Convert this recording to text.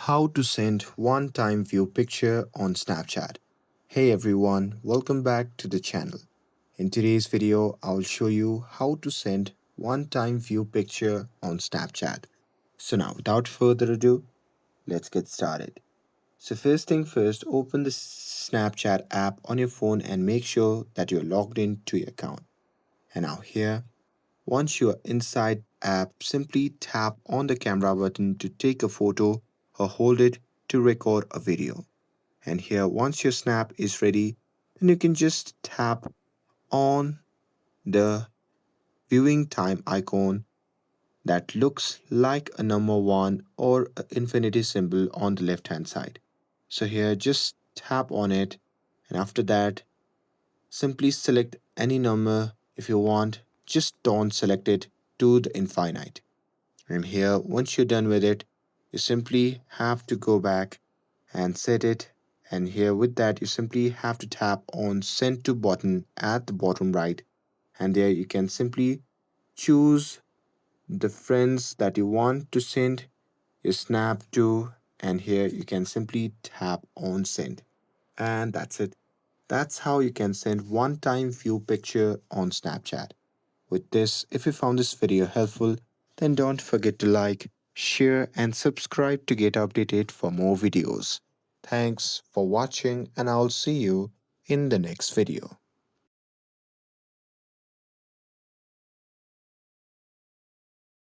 How to send one time view picture on Snapchat. Hey everyone, welcome back to the channel. In today's video, I'll show you how to send one time view picture on Snapchat. So now without further ado, let's get started. So first thing first, open the Snapchat app on your phone and make sure that you're logged in to your account. And now here, once you are inside app, simply tap on the camera button to take a photo or hold it to record a video. And here, once your snap is ready, then you can just tap on the viewing time icon that looks like a number one or an infinity symbol on the left hand side. So here, just tap on it, and after that, simply select any number if you want, just don't select it to the infinite. And here, once you're done with it, you simply have to go back and set it. And here, with that, you simply have to tap on send to button at the bottom right. And there, you can simply choose the friends that you want to send your snap to. And here, you can simply tap on send. And that's it. That's how you can send one time view picture on Snapchat. With this, if you found this video helpful, then don't forget to like, share, and subscribe to get updated for more videos. Thanks for watching, and I'll see you in the next video.